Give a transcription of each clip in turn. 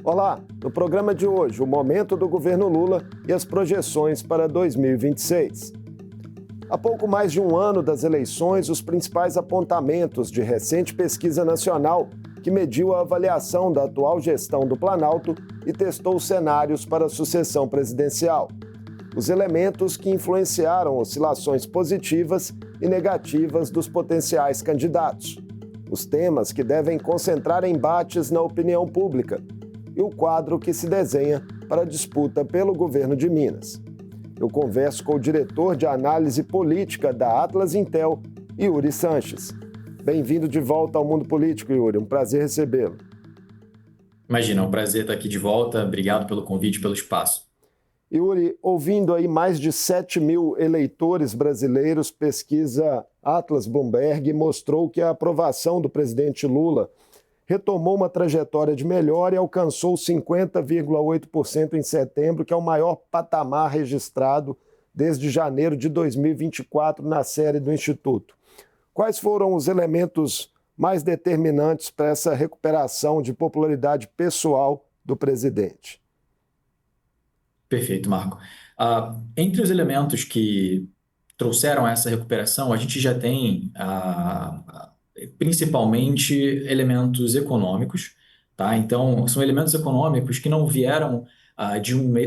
Olá, no programa de hoje, o momento do governo Lula e as projeções para 2026. Há pouco mais de um ano das eleições, os principais apontamentos de recente pesquisa nacional que mediu a avaliação da atual gestão do Planalto e testou cenários para a sucessão presidencial. Os elementos que influenciaram oscilações positivas e negativas dos potenciais candidatos. Os temas que devem concentrar embates na opinião pública e o quadro que se desenha para a disputa pelo governo de Minas. Eu converso com o diretor de análise política da Atlas Intel, Yuri Sanches. Bem-vindo de volta ao Mundo Político, Yuri. Um prazer recebê-lo. Imagina, é um prazer estar aqui de volta. Obrigado pelo convite, pelo espaço. Yuri, ouvindo aí mais de 7 mil eleitores brasileiros, pesquisa Atlas Bloomberg mostrou que a aprovação do presidente Lula retomou uma trajetória de melhora e alcançou 50,8% em setembro, que é o maior patamar registrado desde janeiro de 2024 na série do Instituto. Quais foram os elementos mais determinantes para essa recuperação de popularidade pessoal do presidente? Perfeito, Marco. Entre os elementos que trouxeram essa recuperação, a gente já tem principalmente elementos econômicos, tá? Então, são elementos econômicos que não vieram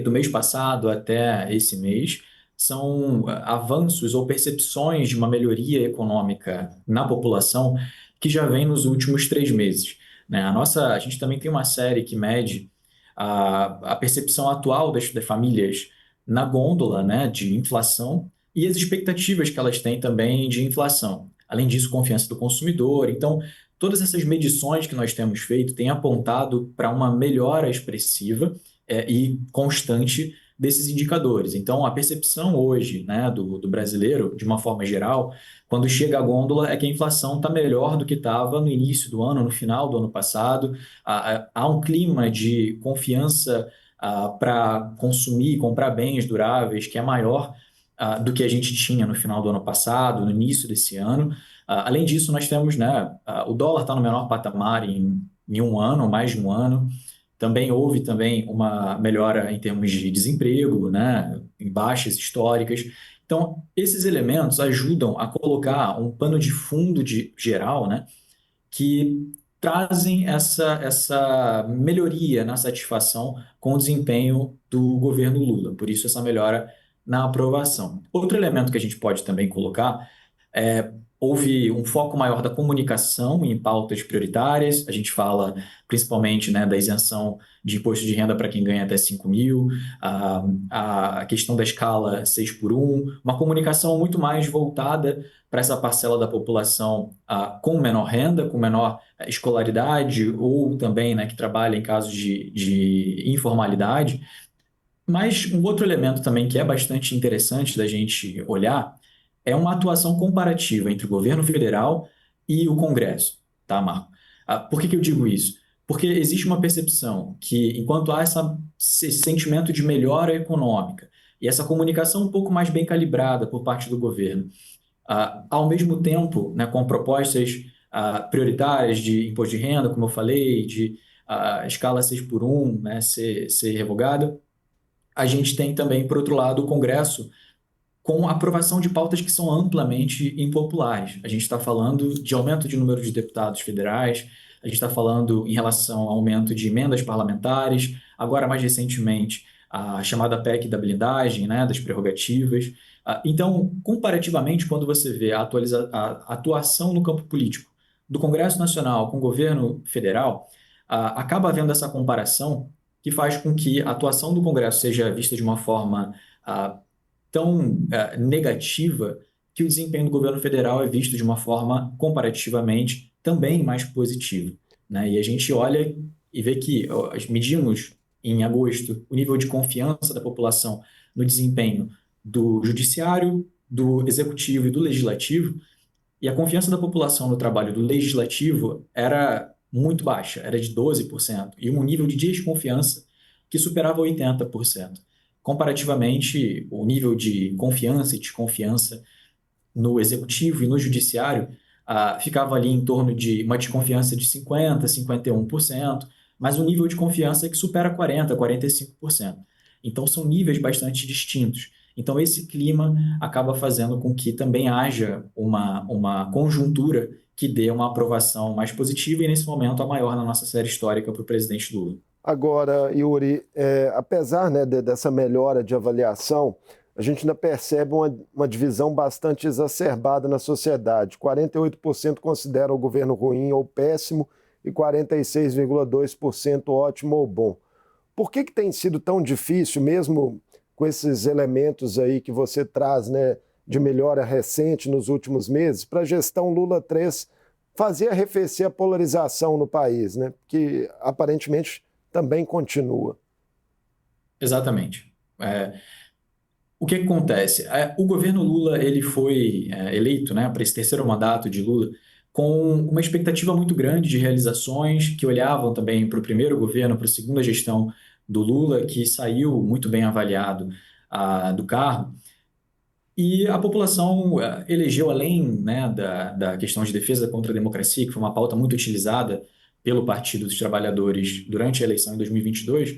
do mês passado até esse mês, são avanços ou percepções de uma melhoria econômica na população que já vem nos últimos 3 meses, né? A gente também tem uma série que mede a percepção atual das famílias na gôndola, né, de inflação e as expectativas que elas têm também de inflação. Além disso, confiança do consumidor. Então, todas essas medições que nós temos feito têm apontado para uma melhora expressiva e constante desses indicadores. Então, a percepção hoje, né, do brasileiro, de uma forma geral, quando chega à gôndola, é que a inflação está melhor do que estava no início do ano, no final do ano passado. Há um clima de confiança para consumir e comprar bens duráveis que é maior do que a gente tinha no final do ano passado, no início desse ano. Além disso, nós temos, né, o dólar está no menor patamar em um ano, mais de um ano. Também houve também uma melhora em termos de desemprego, né, em baixas históricas. Então, esses elementos ajudam a colocar um pano de fundo geral, né, que trazem essa melhoria na satisfação com o desempenho do governo Lula. Por isso, essa melhora na aprovação. Outro elemento que a gente pode também colocar houve um foco maior da comunicação em pautas prioritárias. A gente fala principalmente, né, da isenção de imposto de renda para quem ganha até 5 mil, a questão da escala 6 por 1, uma comunicação muito mais voltada para essa parcela da população com menor renda, com menor escolaridade ou também, né, que trabalha em casos de informalidade. Mas um outro elemento também que é bastante interessante da gente olhar é uma atuação comparativa entre o governo federal e o Congresso, tá, Marco? Por que eu digo isso? Porque existe uma percepção que, enquanto há esse sentimento de melhora econômica e essa comunicação um pouco mais bem calibrada por parte do governo, ao mesmo tempo, né, com propostas prioritárias de imposto de renda, como eu falei, de escala 6 por 1, né, ser revogada, a gente tem também, por outro lado, o Congresso com a aprovação de pautas que são amplamente impopulares. A gente está falando de aumento de número de deputados federais, a gente está falando em relação ao aumento de emendas parlamentares, agora mais recentemente a chamada PEC da blindagem, né, das prerrogativas. Então, comparativamente, quando você vê a atuação no campo político do Congresso Nacional com o governo federal, acaba havendo essa comparação que faz com que a atuação do Congresso seja vista de uma forma tão negativa que o desempenho do governo federal é visto de uma forma comparativamente também mais positiva, né? E a gente olha e vê que medimos em agosto o nível de confiança da população no desempenho do judiciário, do executivo e do legislativo, e a confiança da população no trabalho do legislativo era muito baixa, era de 12%, e um nível de desconfiança que superava 80%. Comparativamente, o nível de confiança e desconfiança no executivo e no judiciário ficava ali em torno de uma desconfiança de 50%, 51%, mas o nível de confiança é que supera 40%, 45%. Então, são níveis bastante distintos. Então, esse clima acaba fazendo com que também haja uma conjuntura que dê uma aprovação mais positiva e, nesse momento, a maior na nossa série histórica para o presidente Lula. Agora, Yuri, apesar, né, dessa melhora de avaliação, a gente ainda percebe uma divisão bastante exacerbada na sociedade. 48% consideram o governo ruim ou péssimo e 46,2% ótimo ou bom. Por que tem sido tão difícil, mesmo com esses elementos aí que você traz, né, de melhora recente nos últimos meses, para a gestão Lula 3 fazer arrefecer a polarização no país, né, que aparentemente também continua? Exatamente. O que acontece? O governo Lula ele foi eleito, né, para esse terceiro mandato de Lula com uma expectativa muito grande de realizações que olhavam também para o primeiro governo, para a segunda gestão do Lula, que saiu muito bem avaliado do cargo. E a população elegeu, além, né, da questão de defesa contra a democracia, que foi uma pauta muito utilizada pelo Partido dos Trabalhadores durante a eleição em 2022,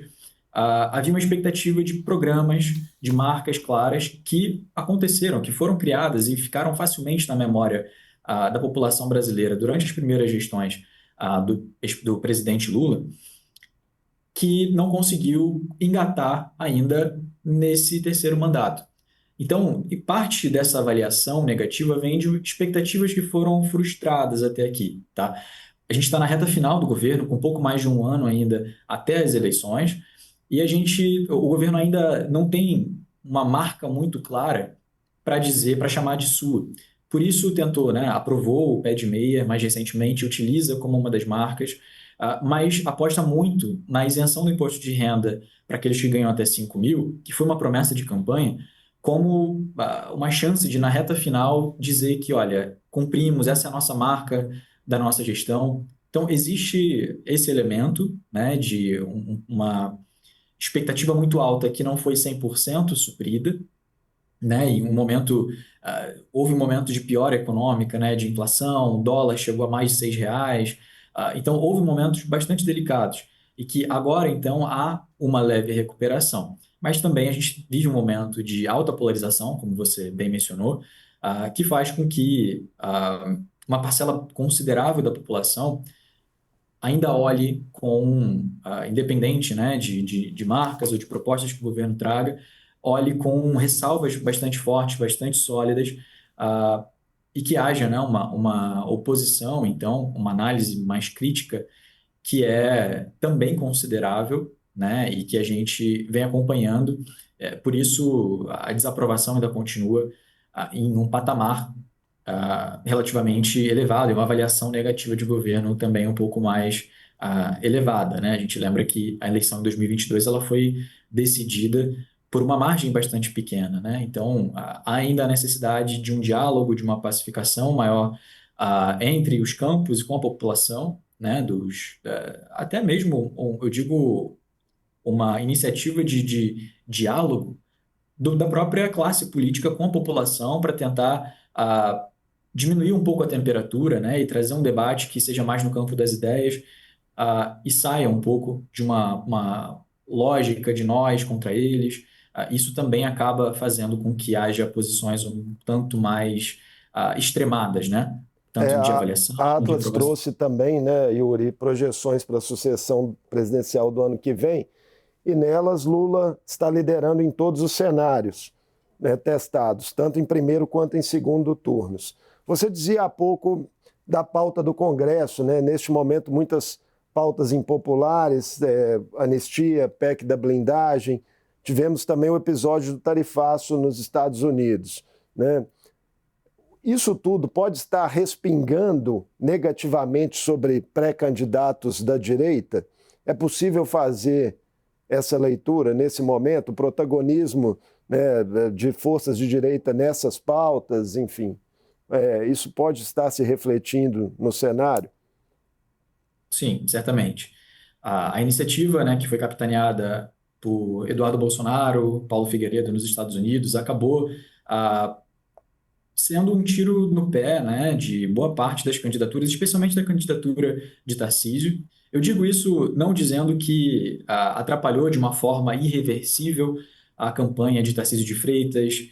havia uma expectativa de programas, de marcas claras que aconteceram, que foram criadas e ficaram facilmente na memória da população brasileira durante as primeiras gestões do presidente Lula, que não conseguiu engatar ainda nesse terceiro mandato. Então, e parte dessa avaliação negativa vem de expectativas que foram frustradas até aqui, tá? A gente está na reta final do governo, com um pouco mais de um ano ainda até as eleições, e o governo ainda não tem uma marca muito clara para dizer, para chamar de sua. Por isso tentou, né, aprovou o pé de meia, mais recentemente utiliza como uma das marcas, mas aposta muito na isenção do imposto de renda para aqueles que ganham até 5 mil, que foi uma promessa de campanha, como uma chance de, na reta final, dizer que, olha, cumprimos, essa é a nossa marca da nossa gestão. Então, existe esse elemento, né, de uma expectativa muito alta que não foi 100% suprida, né, e houve um momento de piora econômica, né, de inflação, o dólar chegou a mais de R$ 6, então houve momentos bastante delicados, e que agora, então, há uma leve recuperação. Mas também a gente vive um momento de alta polarização, como você bem mencionou, que faz com que uma parcela considerável da população ainda olhe independente, né, de marcas ou de propostas que o governo traga, olhe com ressalvas bastante fortes, bastante sólidas, ah, e que haja, né, uma oposição, então, uma análise mais crítica, que é também considerável, né, e que a gente vem acompanhando. Por isso, a desaprovação ainda continua em um patamar relativamente elevado, e uma avaliação negativa de governo também um pouco mais elevada, né? A gente lembra que a eleição de 2022 ela foi decidida por uma margem bastante pequena, né? Então, há ainda a necessidade de um diálogo, de uma pacificação maior entre os campos e com a população, né? Até mesmo, eu digo, uma iniciativa de diálogo da própria classe política com a população para tentar diminuir um pouco a temperatura, né, e trazer um debate que seja mais no campo das ideias, e saia um pouco de uma lógica de nós contra eles. Isso também acaba fazendo com que haja posições um tanto mais extremadas, né? É, Tanto de a, avaliação, a de Atlas aprovação. trouxe também, né, Yuri, projeções para a sucessão presidencial do ano que vem, e nelas Lula está liderando em todos os cenários, né, testados, tanto em primeiro quanto em segundo turnos. Você dizia há pouco da pauta do Congresso, né, neste momento muitas pautas impopulares, anistia, PEC da blindagem, tivemos também o episódio do tarifaço nos Estados Unidos, né? Isso tudo pode estar respingando negativamente sobre pré-candidatos da direita? É possível fazer essa leitura nesse momento, o protagonismo, né, de forças de direita nessas pautas, enfim, isso pode estar se refletindo no cenário? Sim, certamente. A iniciativa, né, que foi capitaneada por Eduardo Bolsonaro, Paulo Figueiredo nos Estados Unidos, acabou ah, sendo um tiro no pé, né, de boa parte das candidaturas, especialmente da candidatura de Tarcísio. Eu digo isso não dizendo que atrapalhou de uma forma irreversível a campanha de Tarcísio de Freitas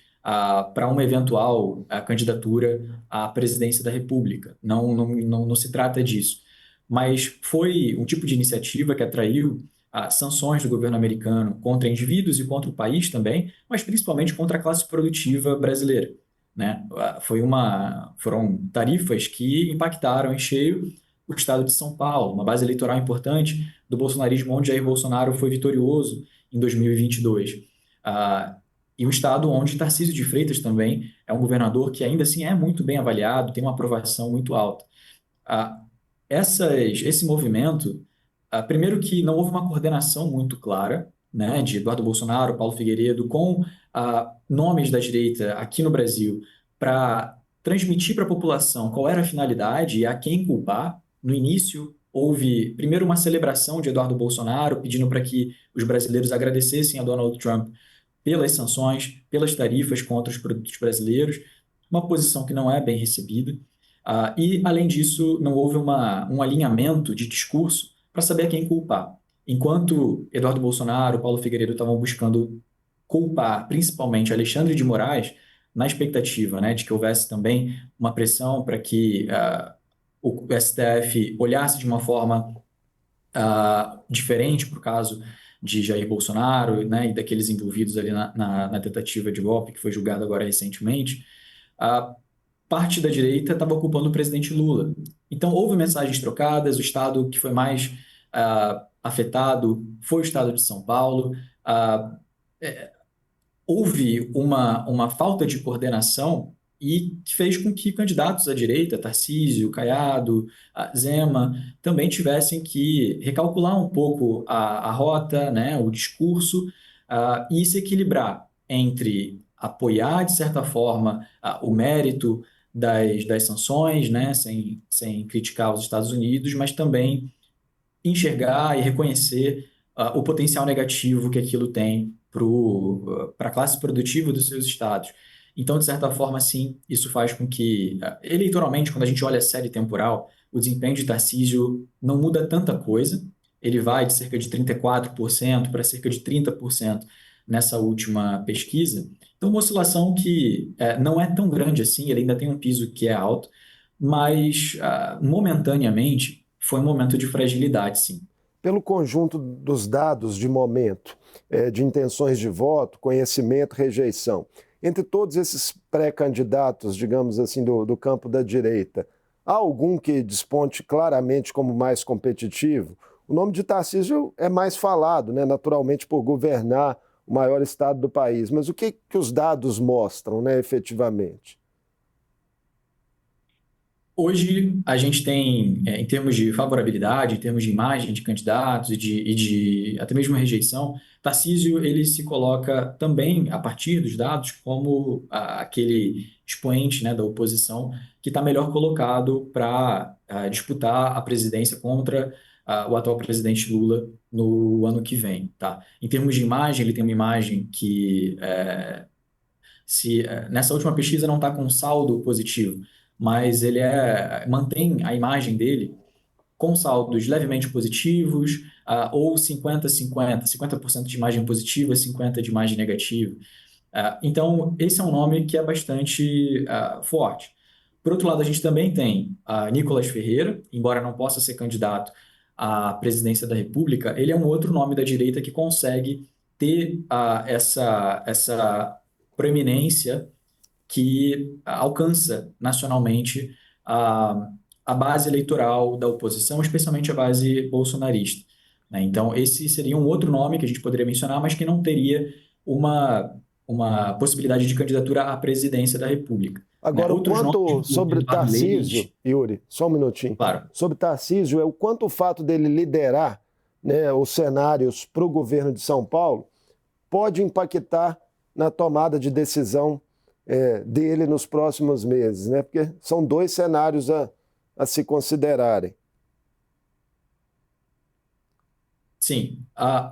para uma eventual candidatura à presidência da República. Não se trata disso. Mas foi um tipo de iniciativa que atraiu sanções do governo americano contra indivíduos e contra o país também, mas principalmente contra a classe produtiva brasileira, né? Foram tarifas que impactaram em cheio o estado de São Paulo, uma base eleitoral importante do bolsonarismo, onde Jair Bolsonaro foi vitorioso em 2022. E um estado onde Tarcísio de Freitas também é um governador que ainda assim é muito bem avaliado, tem uma aprovação muito alta. Ah, esse movimento, primeiro que não houve uma coordenação muito clara, né, de Eduardo Bolsonaro, Paulo Figueiredo, com nomes da direita aqui no Brasil, para transmitir para a população qual era a finalidade e a quem culpar. No início, houve primeiro uma celebração de Eduardo Bolsonaro, pedindo para que os brasileiros agradecessem a Donald Trump pelas sanções, pelas tarifas contra os produtos brasileiros, uma posição que não é bem recebida. E, além disso, não houve um alinhamento de discurso para saber a quem culpar. Enquanto Eduardo Bolsonaro, Paulo Figueiredo estavam buscando culpar principalmente Alexandre de Moraes, na expectativa, né, de que houvesse também uma pressão para que o STF olhasse de uma forma diferente para o caso de Jair Bolsonaro, né, e daqueles envolvidos ali na tentativa de golpe que foi julgado agora recentemente, a parte da direita estava ocupando o presidente Lula. Então, houve mensagens trocadas, o estado que foi mais afetado foi o estado de São Paulo. Ah, Houve uma falta de coordenação e que fez com que candidatos à direita, Tarcísio, Caiado, Zema, também tivessem que recalcular um pouco a rota, né, o discurso, e se equilibrar entre apoiar, de certa forma, o mérito das sanções, né, sem criticar os Estados Unidos, mas também enxergar e reconhecer o potencial negativo que aquilo tem para a classe produtiva dos seus estados. Então, de certa forma, sim, isso faz com que, eleitoralmente, quando a gente olha a série temporal, o desempenho de Tarcísio não muda tanta coisa. Ele vai de cerca de 34% para cerca de 30% nessa última pesquisa. Então, uma oscilação que não é tão grande assim, ele ainda tem um piso que é alto, mas momentaneamente foi um momento de fragilidade, sim. Pelo conjunto dos dados de momento, de intenções de voto, conhecimento, rejeição, entre todos esses pré-candidatos, digamos assim, do campo da direita, há algum que desponte claramente como mais competitivo? O nome de Tarcísio é mais falado, né, naturalmente, por governar o maior estado do país, mas o que os dados mostram, né, efetivamente? Hoje, a gente tem, em termos de favorabilidade, em termos de imagem de candidatos e de até mesmo rejeição, Tarcísio ele se coloca também, a partir dos dados, como aquele expoente, né, da oposição que está melhor colocado para disputar a presidência contra o atual presidente Lula no ano que vem, tá? Em termos de imagem, ele tem uma imagem que se nessa última pesquisa não está com saldo positivo, mas ele mantém a imagem dele com saldos levemente positivos, ou 50-50, 50% de imagem positiva, 50% de imagem negativa. Então, esse é um nome que é bastante forte. Por outro lado, a gente também tem Nicolas Ferreira, embora não possa ser candidato à presidência da República, ele é um outro nome da direita que consegue ter essa proeminência que alcança nacionalmente a, a base eleitoral da oposição, especialmente a base bolsonarista, né? Então, esse seria um outro nome que a gente poderia mencionar, mas que não teria uma possibilidade de candidatura à presidência da República, né? Agora, o Outros nomes, quanto como sobre Eduardo Tarcísio, Leite, Yuri, só um minutinho. claro. Sobre Tarcísio, é o quanto o fato dele liderar, né, os cenários para o governo de São Paulo pode impactar na tomada de decisão dele nos próximos meses, né? Porque são dois cenários a se considerarem. Sim,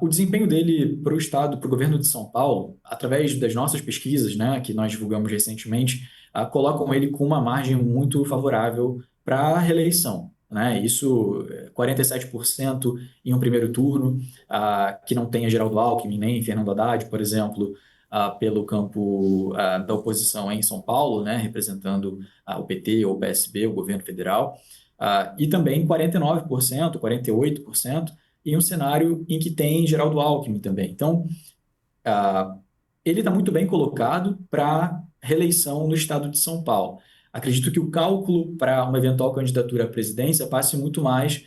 o desempenho dele para o Estado, para o governo de São Paulo, através das nossas pesquisas, né, que nós divulgamos recentemente, colocam ele com uma margem muito favorável para a reeleição. né? Isso, 47% em um primeiro turno, que não tenha Geraldo Alckmin nem Fernando Haddad, por exemplo, pelo campo da oposição em São Paulo, né? Representando o PT ou o PSB, o governo federal, e também 49%, 48% em um cenário em que tem Geraldo Alckmin também. Então, ah, ele está muito bem colocado para reeleição no estado de São Paulo. Acredito que o cálculo para uma eventual candidatura à presidência passe muito mais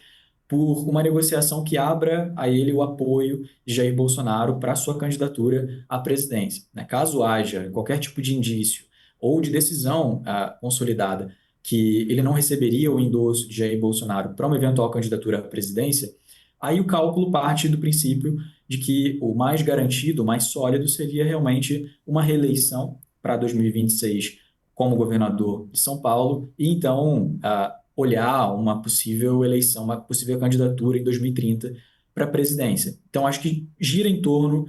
por uma negociação que abra a ele o apoio de Jair Bolsonaro para sua candidatura à presidência, né? Caso haja qualquer tipo de indício ou de decisão consolidada que ele não receberia o endosso de Jair Bolsonaro para uma eventual candidatura à presidência, aí o cálculo parte do princípio de que o mais garantido, o mais sólido, seria realmente uma reeleição para 2026 como governador de São Paulo, e então olhar uma possível eleição, uma possível candidatura em 2030 para a presidência. Então, acho que gira em torno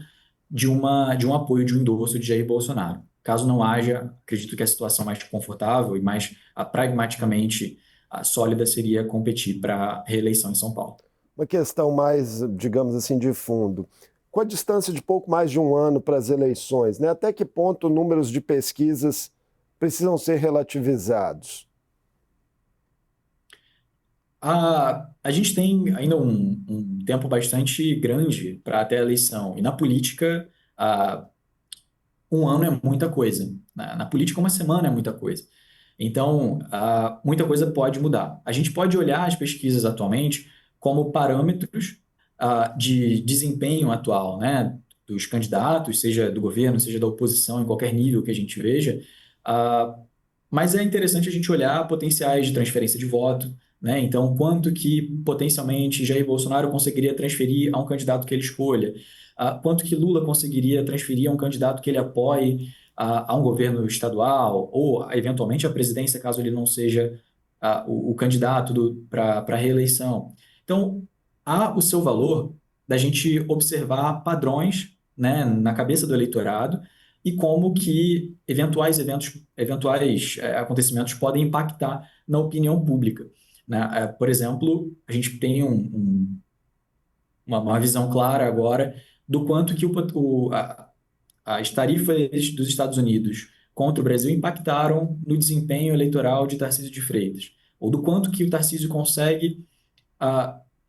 de um apoio, de um endosso de Jair Bolsonaro. Caso não haja, acredito que a situação mais confortável e mais pragmaticamente sólida seria competir para a reeleição em São Paulo. Uma questão mais, digamos assim, de fundo. Com a distância de pouco mais de um ano para as eleições, né, até que ponto números de pesquisas precisam ser relativizados? A gente tem ainda um tempo bastante grande para até a eleição. E na política, um ano é muita coisa. Na política, uma semana é muita coisa. Então, muita coisa pode mudar. A gente pode olhar as pesquisas atualmente como parâmetros de desempenho atual, né, dos candidatos, seja do governo, seja da oposição, em qualquer nível que a gente veja. Ah, mas é interessante a gente olhar potenciais de transferência de voto, né? Então, quanto que potencialmente Jair Bolsonaro conseguiria transferir a um candidato que ele escolha? Quanto que Lula conseguiria transferir a um candidato que ele apoie a um governo estadual ou, eventualmente, a presidência, caso ele não seja o candidato para a reeleição? Então, há o seu valor da gente observar padrões, né, na cabeça do eleitorado e como que eventuais acontecimentos podem impactar na opinião pública, né? Por exemplo, a gente tem uma visão clara agora do quanto que as tarifas dos Estados Unidos contra o Brasil impactaram no desempenho eleitoral de Tarcísio de Freitas, ou do quanto que o Tarcísio consegue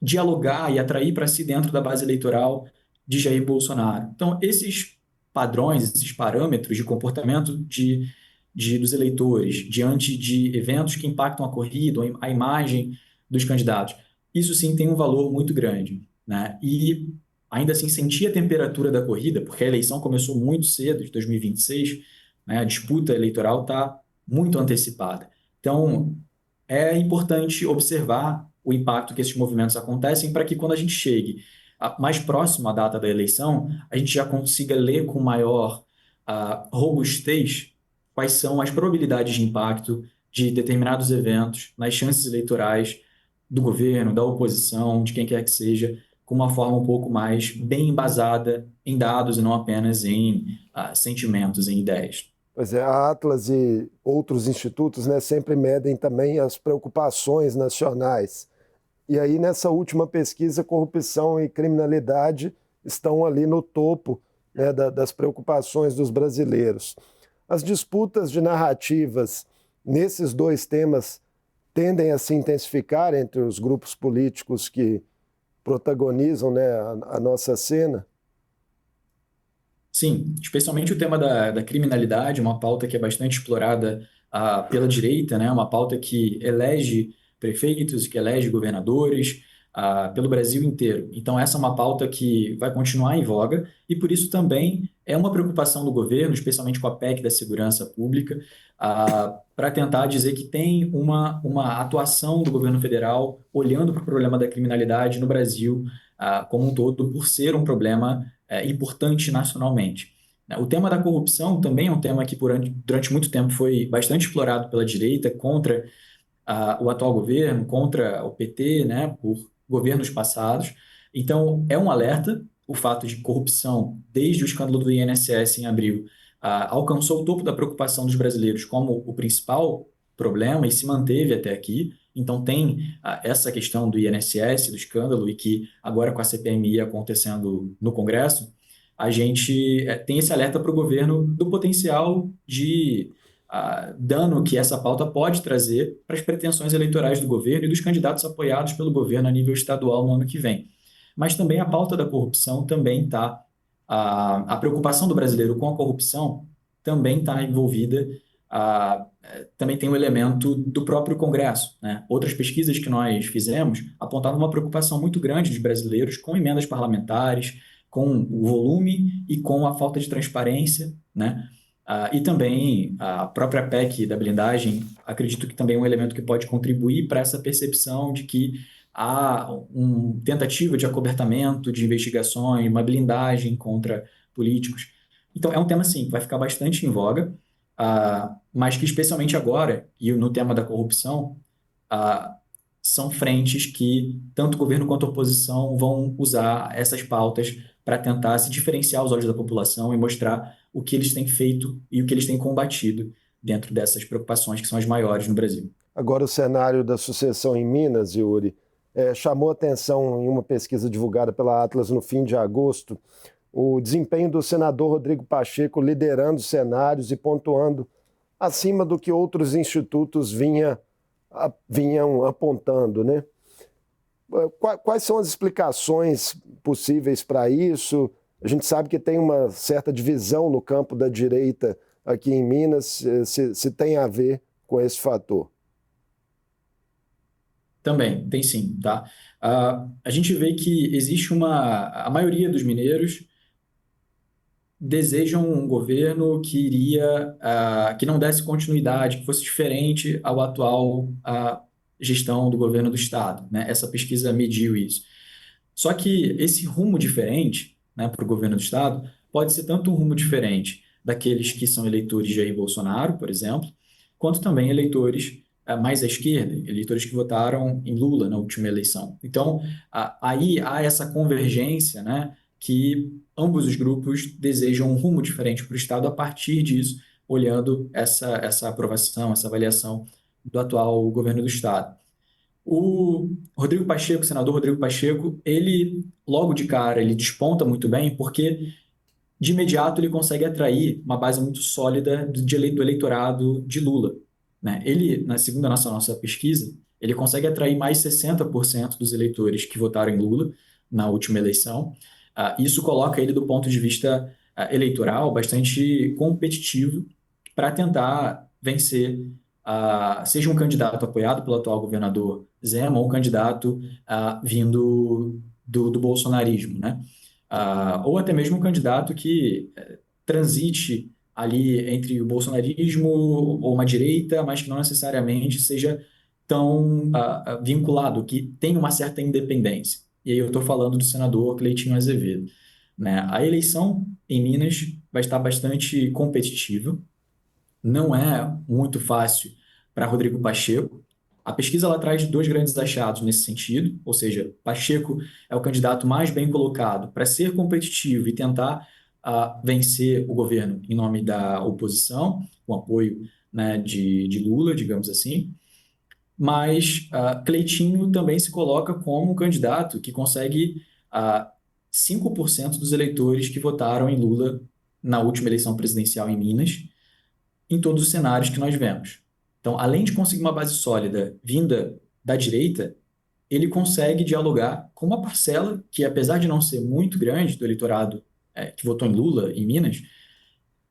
dialogar e atrair para si dentro da base eleitoral de Jair Bolsonaro. Então, esses padrões, esses parâmetros de comportamento dos eleitores diante de eventos que impactam a corrida, a imagem dos candidatos, isso sim tem um valor muito grande, né? E ainda assim sentir a temperatura da corrida, porque a eleição começou muito cedo, de 2026, né? A disputa eleitoral está muito antecipada. Então, é importante observar o impacto que esses movimentos acontecem para que quando a gente chegue mais próximo à data da eleição, a gente já consiga ler com maior robustez quais são as probabilidades de impacto de determinados eventos nas chances eleitorais do governo, da oposição, de quem quer que seja, com uma forma um pouco mais bem embasada em dados e não apenas em sentimentos, em ideias. Pois é, a Atlas e outros institutos, né, sempre medem também as preocupações nacionais. E aí, nessa última pesquisa, corrupção e criminalidade estão ali no topo, né, das preocupações dos brasileiros. As disputas de narrativas nesses dois temas tendem a se intensificar entre os grupos políticos que protagonizam, né, a nossa cena. Sim, especialmente o tema da criminalidade, uma pauta que é bastante explorada pela direita, né? Uma pauta que elege prefeitos, que elege governadores pelo Brasil inteiro. Então, essa é uma pauta que vai continuar em voga e, por isso, também é uma preocupação do governo, especialmente com a PEC da segurança pública, para tentar dizer que tem uma atuação do governo federal olhando para o problema da criminalidade no Brasil como um todo, por ser um problema importante nacionalmente. O tema da corrupção também é um tema que durante muito tempo foi bastante explorado pela direita contra o atual governo, contra o PT, né, por governos passados. Então, é um alerta o fato de corrupção, desde o escândalo do INSS em abril, alcançou o topo da preocupação dos brasileiros como o principal problema e se manteve até aqui. Então, tem essa questão do INSS, do escândalo, e que agora com a CPMI acontecendo no Congresso, a gente tem esse alerta para o governo do potencial de dano que essa pauta pode trazer para as pretensões eleitorais do governo e dos candidatos apoiados pelo governo a nível estadual no ano que vem. Mas também a pauta da corrupção também está. A preocupação do brasileiro com a corrupção também está envolvida. Também tem um elemento do próprio Congresso, né? Outras pesquisas que nós fizemos apontavam uma preocupação muito grande dos brasileiros com emendas parlamentares, com o volume e com a falta de transparência, né? E também a própria PEC da blindagem, acredito que também é um elemento que pode contribuir para essa percepção de que há uma tentativa de acobertamento de investigações, uma blindagem contra políticos. Então, é um tema, sim, que vai ficar bastante em voga, mas que, especialmente agora, e no tema da corrupção, ah, são frentes que tanto o governo quanto a oposição vão usar essas pautas para tentar se diferenciar aos olhos da população e mostrar o que eles têm feito e o que eles têm combatido dentro dessas preocupações que são as maiores no Brasil. Agora, o cenário da sucessão em Minas, Yuri, chamou atenção em uma pesquisa divulgada pela Atlas no fim de agosto, o desempenho do senador Rodrigo Pacheco liderando cenários e pontuando acima do que outros institutos vinham apontando, né? Quais são as explicações possíveis para isso? A gente sabe que tem uma certa divisão no campo da direita aqui em Minas, se tem a ver com esse fator. Também, tem sim, tá? A gente vê que existe a maioria dos mineiros desejam um governo que que não desse continuidade, que fosse diferente ao atual gestão do governo do estado, né? Essa pesquisa mediu isso. Só que esse rumo diferente, né, para o governo do estado pode ser tanto um rumo diferente daqueles que são eleitores de Jair Bolsonaro, por exemplo, quanto também eleitores mais à esquerda, eleitores que votaram em Lula na última eleição. Então, aí há essa convergência, né, que ambos os grupos desejam um rumo diferente para o Estado a partir disso, olhando essa aprovação, essa avaliação do atual governo do Estado. O Rodrigo Pacheco, o senador Rodrigo Pacheco, ele, logo de cara, ele desponta muito bem, porque de imediato ele consegue atrair uma base muito sólida do eleitorado de Lula, né? Ele, segundo a nossa pesquisa, ele consegue atrair mais 60% dos eleitores que votaram em Lula na última eleição. Isso coloca ele, do ponto de vista eleitoral, bastante competitivo para tentar vencer, seja um candidato apoiado pelo atual governador Zema ou um candidato vindo do bolsonarismo, né? Ou até mesmo um candidato que transite ali entre o bolsonarismo ou uma direita, mas que não necessariamente seja tão vinculado, que tenha uma certa independência. E aí eu estou falando do senador Cleitinho Azevedo, né? A eleição em Minas vai estar bastante competitiva, não é muito fácil para Rodrigo Pacheco. A pesquisa ela traz dois grandes achados nesse sentido, ou seja, Pacheco é o candidato mais bem colocado para ser competitivo e tentar vencer o governo em nome da oposição, com apoio, né, de Lula, digamos assim. Mas Cleitinho também se coloca como um candidato que consegue 5% dos eleitores que votaram em Lula na última eleição presidencial em Minas, em todos os cenários que nós vemos. Então, além de conseguir uma base sólida vinda da direita, ele consegue dialogar com uma parcela que, apesar de não ser muito grande do eleitorado que votou em Lula, em Minas,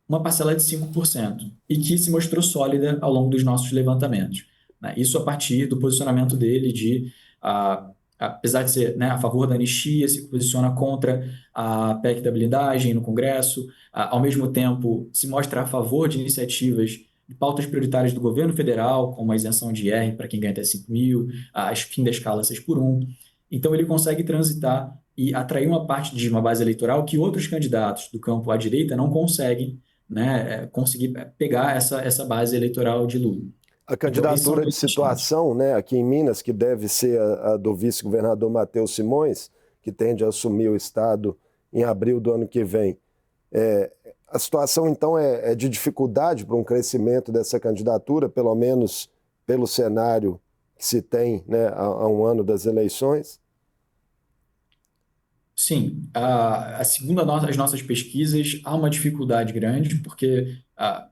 uma parcela de 5%, e que se mostrou sólida ao longo dos nossos levantamentos, né? Isso a partir do posicionamento dele apesar de ser, né, a favor da anistia, se posiciona contra a PEC da blindagem no Congresso, ao mesmo tempo se mostra a favor de iniciativas de pautas prioritárias do governo federal, como a isenção de IR para quem ganha até 5 mil, a fim da escala 6 por 1. Então ele consegue transitar e atrair uma parte de uma base eleitoral que outros candidatos do campo à direita não conseguem, né, conseguir pegar essa base eleitoral de Lula. A Então, esses são candidatura de dois sentidos. situação, né, aqui em Minas, que deve ser a do vice-governador Matheus Simões, que tende a assumir o Estado em abril do ano que vem. A situação, então, é de dificuldade para um crescimento dessa candidatura, pelo menos pelo cenário que se tem, né, há um ano das eleições? Sim, segundo as nossas pesquisas, há uma dificuldade grande, porque,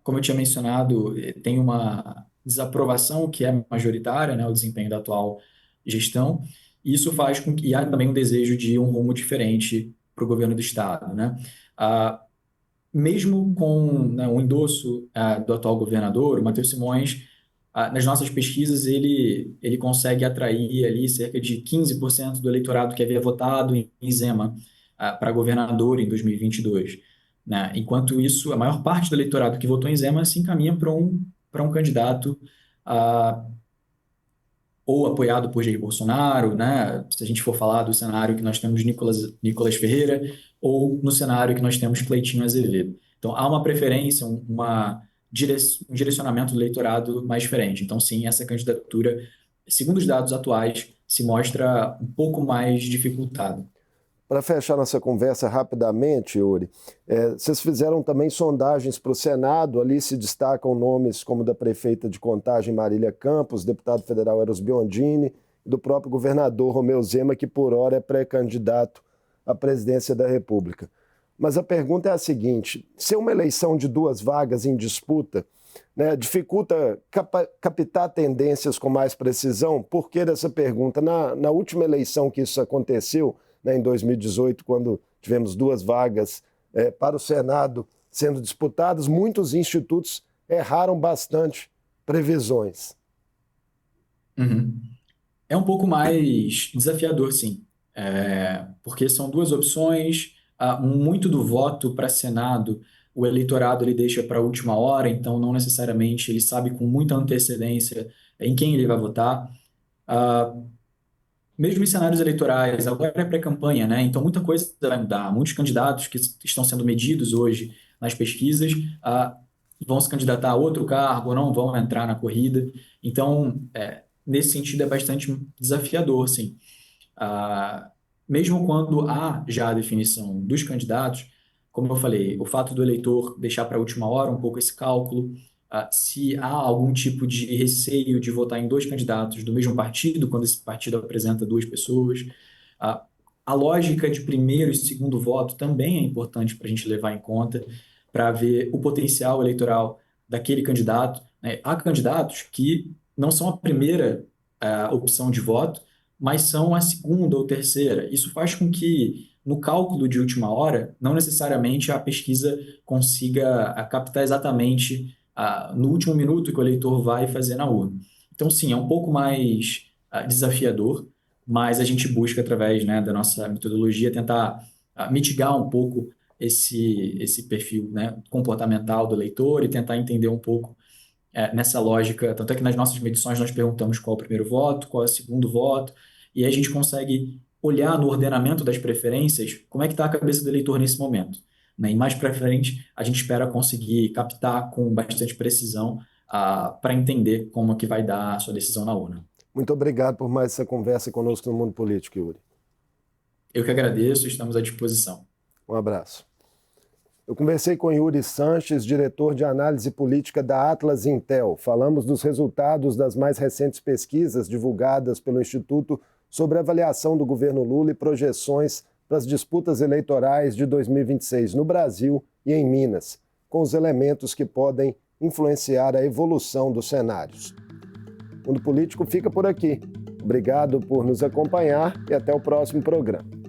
como eu tinha mencionado, tem uma desaprovação que é majoritária, né, o desempenho da atual gestão, e isso faz com que e há também um desejo de um rumo diferente para o governo do Estado, né? Ah, Mesmo com, né, o endosso do atual governador, o Matheus Simões, nas nossas pesquisas, ele consegue atrair ali cerca de 15% do eleitorado que havia votado em Zema para governador em 2022. Né? Enquanto isso, a maior parte do eleitorado que votou em Zema se encaminha para um candidato ah, ou apoiado por Jair Bolsonaro, né? Se a gente for falar do cenário que nós temos Nicolas Ferreira, ou no cenário que nós temos Cleitinho Azevedo. Então, há uma preferência, um direcionamento do eleitorado mais diferente. Então, sim, essa candidatura, segundo os dados atuais, se mostra um pouco mais dificultada. Para fechar nossa conversa rapidamente, Yuri, vocês fizeram também sondagens para o Senado, ali se destacam nomes como da prefeita de Contagem, Marília Campos, deputado federal Eros Biondini, e do próprio governador Romeu Zema, que por hora é pré-candidato à presidência da República. Mas a pergunta é a seguinte: se uma eleição de duas vagas em disputa, né, dificulta captar tendências com mais precisão? Por que dessa pergunta? Na última eleição que isso aconteceu, né, em 2018, quando tivemos duas vagas para o Senado sendo disputadas, muitos institutos erraram bastante previsões. Uhum. É um pouco mais desafiador, sim. Porque são duas opções. Muito do voto para Senado, o eleitorado ele deixa para a última hora, então não necessariamente ele sabe com muita antecedência em quem ele vai votar. Ah, Mesmo em cenários eleitorais, agora é pré-campanha, né? Então muita coisa vai mudar. Muitos candidatos que estão sendo medidos hoje nas pesquisas vão se candidatar a outro cargo ou não vão entrar na corrida. Então, nesse sentido, é bastante desafiador, sim. Ah, Mesmo quando há já a definição dos candidatos, como eu falei, o fato do eleitor deixar para a última hora um pouco esse cálculo, se há algum tipo de receio de votar em dois candidatos do mesmo partido, quando esse partido apresenta duas pessoas, ah, a lógica de primeiro e segundo voto também é importante para a gente levar em conta, para ver o potencial eleitoral daquele candidato, né? Há candidatos que não são a primeira opção de voto, mas são a segunda ou terceira. Isso faz com que, no cálculo de última hora, não necessariamente a pesquisa consiga captar exatamente no último minuto que o eleitor vai fazer na urna. Então, sim, é um pouco mais desafiador, mas a gente busca, através, né, da nossa metodologia, tentar mitigar um pouco esse perfil, né, comportamental do eleitor e tentar entender um pouco nessa lógica. Tanto é que nas nossas medições nós perguntamos qual é o primeiro voto, qual é o segundo voto, e aí a gente consegue olhar no ordenamento das preferências como é que está a cabeça do eleitor nesse momento. Né? E mais para frente, a gente espera conseguir captar com bastante precisão para entender como é que vai dar a sua decisão na urna. Muito obrigado por mais essa conversa conosco no Mundo Político, Yuri. Eu que agradeço, estamos à disposição. Um abraço. Eu conversei com Yuri Sanches, diretor de análise política da Atlas Intel. Falamos dos resultados das mais recentes pesquisas divulgadas pelo Instituto sobre a avaliação do governo Lula e projeções para as disputas eleitorais de 2026 no Brasil e em Minas, com os elementos que podem influenciar a evolução dos cenários. O Mundo Político fica por aqui. Obrigado por nos acompanhar e até o próximo programa.